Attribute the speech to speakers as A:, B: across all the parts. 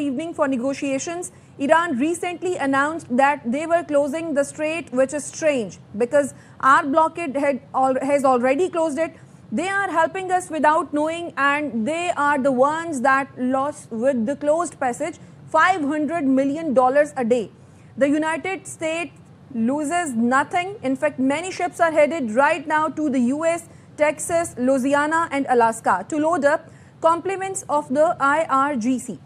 A: evening for negotiations. Iran recently announced that they were closing the strait, which is strange because our blockade has already closed it. They are helping us without knowing, and they are the ones that lost with the closed passage $500 million a day. The United States loses nothing. In fact, many ships are headed right now to the US, Texas, Louisiana and Alaska to load up compliments of the IRGC.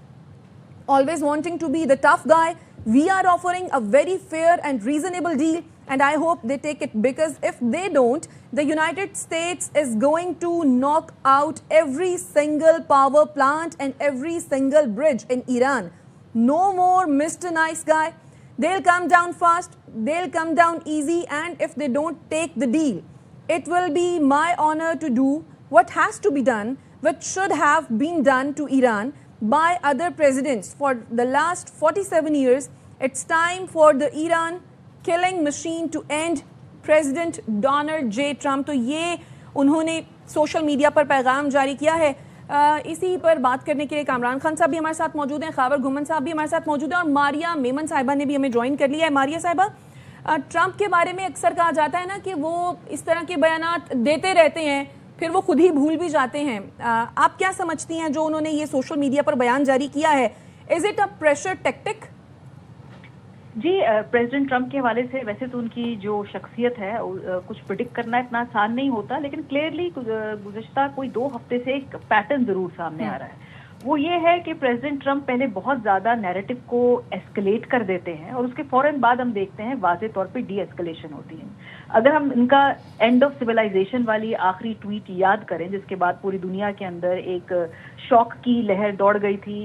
A: Always wanting to be the tough guy, we are offering a very fair and reasonable deal, and I hope they take it, because if they don't, the United States is going to knock out every single power plant and every single bridge in Iran. No more Mr. Nice Guy. They'll come down fast, they'll come down easy, and if they don't take the deal, it will be my honor to do what has to be done, which should have been done to Iran by other presidents for the last 47 years. It's time for the Iran killing machine to end. President Donald J. Trump, तो ये उन्होंने social media पर पैगाम जारी किया है. इसी पर बात करने के लिए कामरान खान साहब भी हमारे साथ मौजूद हैं, खावर घुमन साहब भी हमारे साथ मौजूद हैं, और मारिया मेमन साहिबा ने भी हमें ज्वाइन कर लिया है. मारिया साहिबा, ट्रंप के बारे में अक्सर कहा जाता है ना कि वो इस तरह के बयानात देते रहते हैं, फिर वो खुद ही भूल भी जाते हैं. आप क्या समझती हैं जो उन्होंने ये सोशल मीडिया पर बयान जारी किया है? Is it a pressure tactic?
B: जी, प्रेसिडेंट ट्रंप के हवाले से वैसे तो उनकी जो शख्सियत है कुछ प्रिडिक्ट करना इतना आसान नहीं होता, लेकिन क्लियरली गुज़श्ता कोई 2 हफ्ते से एक पैटर्न जरूर सामने आ रहा है. वो ये है कि प्रेसिडेंट ट्रंप पहले बहुत ज़्यादा नैरेटिव को एस्केलेट कर देते हैं और उसके फौरन बाद हम देखते हैं वाज़े तौर पे डी एस्केलेशन होती है. अगर हम इनका एंड ऑफ सिविलाइजेशन वाली आखिरी ट्वीट याद करें, जिसके बाद पूरी दुनिया के अंदर एक शॉक की लहर दौड़ गई थी,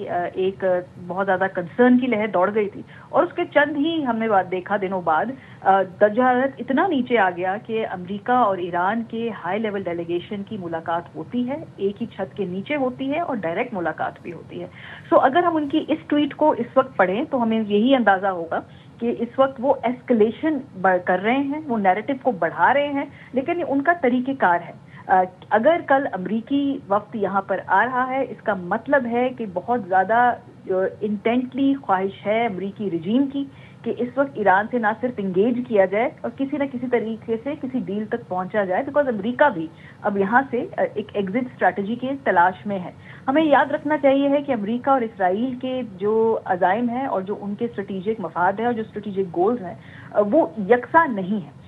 B: एक बहुत ज़्यादा कंसर्न की लहर दौड़ गई थी, और उसके चंद ही हमने देखा दिनों बाद दर्जा हरारत इतना नीचे आ गया कि अमेरिका और ईरान के हाई लेवल डेलीगेशन की मुलाकात होती है, एक ही छत के नीचे होती है और डायरेक्ट मुलाकात भी होती है. सो अगर हम उनकी इस ट्वीट को इस वक्त पढ़ें तो हमें यही अंदाजा होगा कि इस वक्त वो एस्केलेशन कर रहे हैं, वो नैरेटिव को बढ़ा रहे हैं, लेकिन ये उनका तरीक़ेकार है. अगर कल अमरीकी वक्त यहाँ पर आ रहा है, इसका मतलब है कि बहुत ज़्यादा इंटेंटली ख्वाहिश है अमरीकी रजीम की कि इस वक्त ईरान से ना सिर्फ इंगेज किया जाए और किसी न किसी तरीके से किसी डील तक पहुंचा जाए, बिकॉज अमेरिका भी अब यहाँ से एक एग्जिट स्ट्रैटेजी की तलाश में है. हमें याद रखना चाहिए है कि अमेरिका और इसराइल के जो अज़ाइम हैं और जो उनके स्ट्रेटेजिक मफाद हैं और जो स्ट्रेटेजिक गोल्स हैं वो यकसा नहीं है.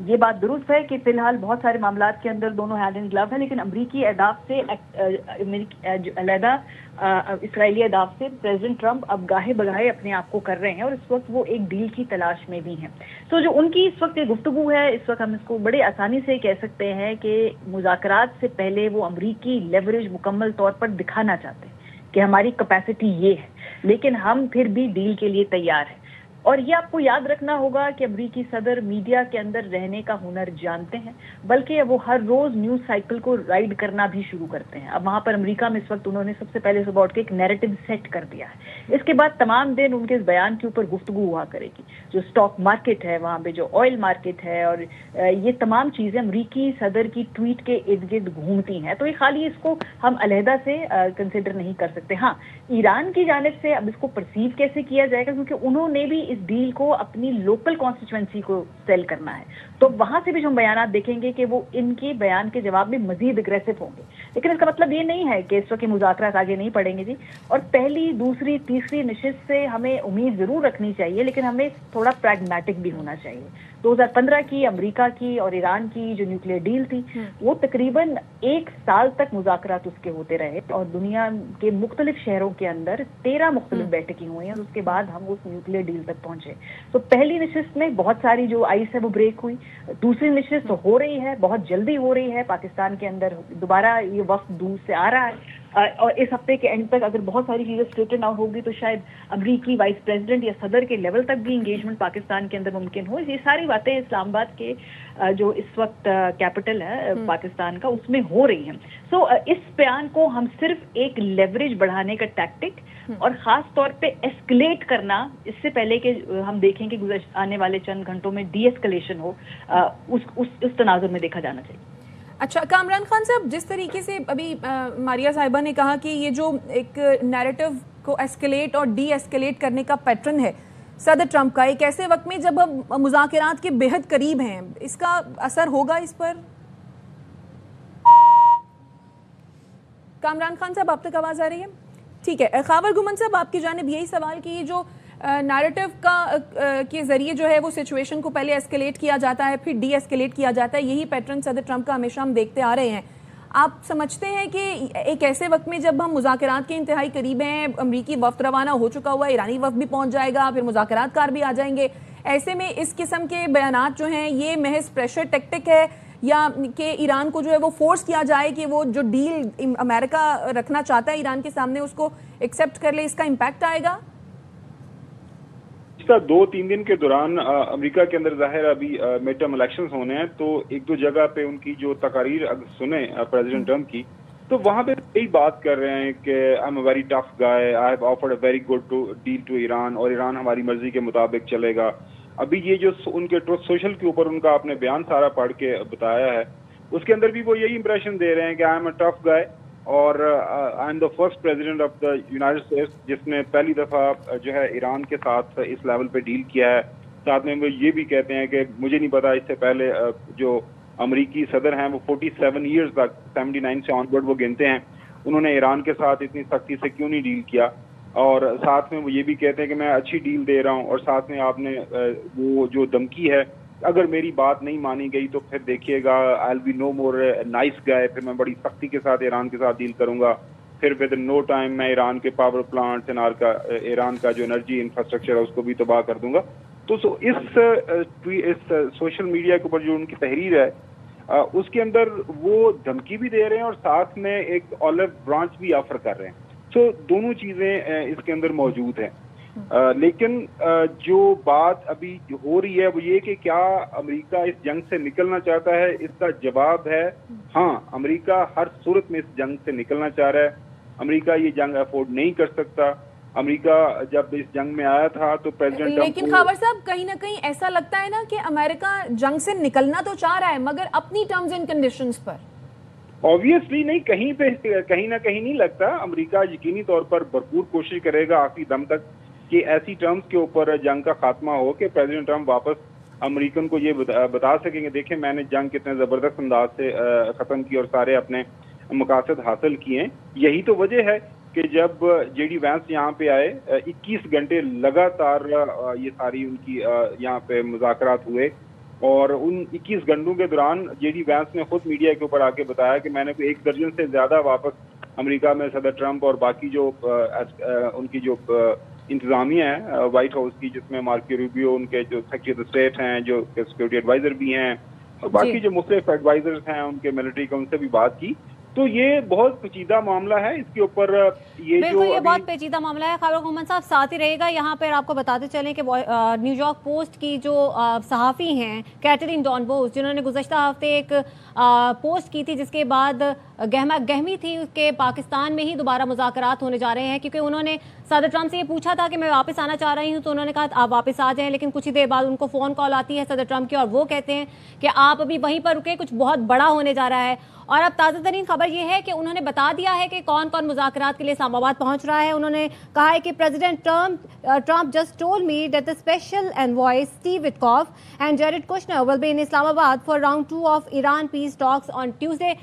B: ये बात दुरुस्त है कि फिलहाल बहुत सारे मामलात के अंदर दोनों हैंड इन ग्लव है, लेकिन अमरीकी अहदाफ से अलहदा इसराइली अहदाफ से प्रेसिडेंट ट्रंप अब गाहे बगाहे अपने आप को कर रहे हैं और इस वक्त वो एक डील की तलाश में भी हैं. तो जो उनकी इस वक्त ये गुफ्तगू है, इस वक्त हम इसको बड़े आसानी से कह सकते हैं कि मुज़ाकरात से पहले वो अमरीकी लेवरेज मुकम्मल तौर पर दिखाना चाहते हैं कि हमारी कैपेसिटी ये है, लेकिन हम फिर भी डील के लिए तैयार हैं. और ये आपको याद रखना होगा कि अमरीकी सदर मीडिया के अंदर रहने का हुनर जानते हैं, बल्कि वो हर रोज न्यूज साइकिल को राइड करना भी शुरू करते हैं. अब वहाँ पर अमेरिका में इस वक्त उन्होंने सबसे पहले सुबह उठ के एक नैरेटिव सेट कर दिया है. इसके बाद तमाम दिन उनके इस बयान के ऊपर गुफ्तगू हुआ करेगी. जो स्टॉक मार्केट है वहाँ पे, जो ऑयल मार्केट है, और ये तमाम चीज़ें अमरीकी सदर की ट्वीट के इर्द गिर्द घूमती हैं. तो ये खाली इसको हम अलहदा से कंसिडर नहीं कर सकते. हाँ, ईरान की जानिब से अब इसको परसीव कैसे किया जाएगा, क्योंकि उन्होंने भी इस डील को अपनी लोकल कॉन्स्टिट्यूएंसी को सेल करना है, तो वहां से भी जो हम बयानात देखेंगे कि वो इनके बयान के जवाब में मजीद अग्रेसिव होंगे. लेकिन इसका मतलब ये नहीं है कि इस वक्त मुज़ाकरात आगे नहीं बढ़ेंगे जी. और पहली, दूसरी, तीसरी नशिस्त से हमें उम्मीद जरूर रखनी चाहिए, लेकिन हमें थोड़ा प्रैग्मेटिक भी होना चाहिए. 2015 की अमेरिका की और ईरान की जो न्यूक्लियर डील थी, वो तकरीबन 1 साल तक मुज़ाकरात उसके होते रहे और दुनिया के मुख्तलिफ शहरों के अंदर 13 मुख्तलिफ बैठकें हुई और उसके बाद हम उस न्यूक्लियर डील तक पहुंचे. तो पहली नशिस्त में बहुत सारी जो आइस है वो ब्रेक हुई. दूसरी नशिस्त हो रही है, बहुत जल्दी हो रही है. पाकिस्तान के अंदर दोबारा ये वक्त दूर से आ रहा है और इस हफ्ते के एंड तक अगर बहुत सारी चीज़ें स्ट्रेटन आउट होगी तो शायद अमरीकी वाइस प्रेसिडेंट या सदर के लेवल तक भी इंगेजमेंट पाकिस्तान के अंदर मुमकिन हो. ये सारी बातें इस्लामाबाद के जो इस वक्त कैपिटल है पाकिस्तान का, उसमें हो रही हैं. सो इस बयान को हम सिर्फ एक लेवरेज बढ़ाने का टैक्टिक और ख़ास तौर पे एस्केलेट करना, इससे पहले कि हम देखें कि आने वाले चंद घंटों में डी एस्केलेशन हो, उस तनाजुर में देखा जाना चाहिए.
A: अच्छा, कामरान खान साहब, जिस तरीके से अभी मारिया साहिबा ने कहा कि ये जो एक नैरेटिव को एस्केलेट और डी एस्केलेट करने का पैटर्न है सदर ट्रंप का, एक ऐसे वक्त में जब हम मुज़ाकरात के बेहद करीब हैं, इसका असर होगा इस पर? कामरान खान साहब, आप तक आवाज़ आ रही है? ठीक है, खावर गुमन साहब, आपकी जानिब यही सवाल कि ये जो नैरेटिव के ज़रिए जो है वो सिचुएशन को पहले एस्केलेट किया जाता है, फिर डी एस्केलेट किया जाता है, यही पैटर्न सदर ट्रंप का हमेशा हम देखते आ रहे हैं। आप समझते हैं कि एक ऐसे वक्त में जब हम मुज़ाकरात के इंतहाई करीब हैं, अमरीकी वफ्द रवाना हो चुका हुआ है, ईरानी वफ्द भी पहुंच जाएगा, फिर मुज़ाकरात कार भी आ जाएंगे, ऐसे में इस किस्म के बयानात जो हैं ये महज प्रेशर टैक्टिक है या कि ईरान को जो है वो फोर्स किया जाए कि वो जो डील अमेरिका रखना चाहता है ईरान के सामने उसको एक्सेप्ट कर ले, इसका इम्पैक्ट आएगा?
C: इसका 2-3 दिन के दौरान अमेरिका के अंदर जाहिर अभी मिड टर्म इलेक्शंस होने हैं, तो एक दो जगह पे उनकी जो तकारीर अगर सुने प्रेसिडेंट ट्रंप की, तो वहां पे यही बात कर रहे हैं कि I am a very tough guy, I have offered a very good deal to Iran, और ईरान हमारी मर्जी के मुताबिक चलेगा। अभी ये जो उनके ट्रुथ सोशल के ऊपर उनका आपने बयान सारा पढ़ के बताया है, उसके अंदर भी वो यही इंप्रेशन दे रहे हैं कि I am a tough guy, और I am the first president of the United states जिसने पहली दफ़ा जो है ईरान के साथ इस लेवल पे डील किया है। साथ में वो ये भी कहते हैं कि मुझे नहीं पता इससे पहले जो अमरीकी सदर हैं वो 47 ईयर्स तक, 79 से ऑनवर्ड वो गिनते हैं, उन्होंने ईरान के साथ इतनी सख्ती से क्यों नहीं डील किया। और साथ में वो ये भी कहते हैं कि मैं अच्छी डील दे रहा हूँ, और साथ में आपने वो जो धमकी है, अगर मेरी बात नहीं मानी गई तो फिर देखिएगा I will be no more nice guy, फिर मैं बड़ी सख्ती के साथ ईरान के साथ डील करूंगा, फिर विद नो टाइम मैं ईरान के पावर प्लांट्स, ईरान का जो एनर्जी इंफ्रास्ट्रक्चर है उसको भी तबाह कर दूंगा। तो इस सोशल मीडिया के ऊपर जो उनकी तहरीर है उसके अंदर वो धमकी भी दे रहे हैं और साथ में एक ऑलिव ब्रांच भी ऑफर कर रहे हैं। तो दोनों चीजें इसके अंदर मौजूद हैं। लेकिन जो बात अभी हो रही है वो ये कि क्या अमेरिका इस जंग से निकलना चाहता है, इसका जवाब है हाँ, अमेरिका हर सूरत में इस जंग से निकलना चाह रहा है। अमेरिका ये जंग अफोर्ड नहीं कर सकता। अमेरिका जब इस जंग में आया था तो प्रेसिडेंट,
A: लेकिन खावर साहब, कहीं ना कहीं ऐसा लगता है ना कि अमेरिका जंग से निकलना तो चाह रहा है मगर अपनी टर्म्स एंड कंडीशंस पर।
C: ऑब्वियसली नहीं, कहीं ना कहीं नहीं लगता। अमेरिका यकीनी तौर पर भरपूर कोशिश करेगा आखिरी दम तक कि ऐसी टर्म्स के ऊपर जंग का खात्मा हो कि प्रेसिडेंट ट्रंप वापस अमेरिकन को ये बता सकेंगे, देखें मैंने जंग कितने जबरदस्त अंदाज से खत्म की और सारे अपने मकासद हासिल किए। यही तो वजह है कि जब जेडी वैंस यहाँ पे आए, 21 घंटे लगातार ये सारी उनकी यहाँ पे मुज़ाकरात हुए, और उन 21 घंटों के दौरान जेडी वैंस ने खुद मीडिया के ऊपर आके बताया कि मैंने 1 दर्जन से ज्यादा वापस अमेरिका में सदर ट्रंप और बाकी जो उनकी जो इंतजामिया है व्हाइट हाउस की, जिसमें मार्को रूबियो उनके जो सेक्रेटरी ऑफ स्टेट हैं, जो सिक्योरिटी एडवाइजर भी हैं, और बाकी जो मुख्तलिफ एडवाइजर्स हैं उनके मिलिट्री का, उनसे भी बात की। तो ये बहुत पेचीदा मामला है, इसके ऊपर ये
D: बहुत पेचीदा मामला है। खावर गुमन साहब साथ ही रहेगा यहाँ पर, आपको बताते चलें कि न्यूयॉर्क पोस्ट की जो सहाफ़ी हैं कैटरीन डॉन बोस, जिन्होंने गुज़श्ता हफ्ते एक पोस्ट की थी जिसके बाद गहमा गहमी थी उसके पाकिस्तान में ही दोबारा मुज़ाकरात होने जा रहे हैं, क्योंकि उन्होंने सदर ट्रंप से ये पूछा था कि मैं वापस आना चाह रही हूँ, तो उन्होंने कहा आप वापस आ जाएं, लेकिन कुछ ही देर बाद उनको फ़ोन कॉल आती है सदर ट्रंप की और वो कहते हैं कि आप अभी वहीं पर रुके, कुछ बहुत बड़ा होने जा रहा है। और अब ताज़ा तरीन खबर ये है कि उन्होंने बता दिया है कि कौन कौन मुज़ाकरात के लिए इस्लामाबाद पहुंच रहा है। उन्होंने कहा है कि president Trump just told me that the special envoy Steve Witkoff and Jared Kushner will be in Islamabad for round 2 of Iran peace talks on Tuesday.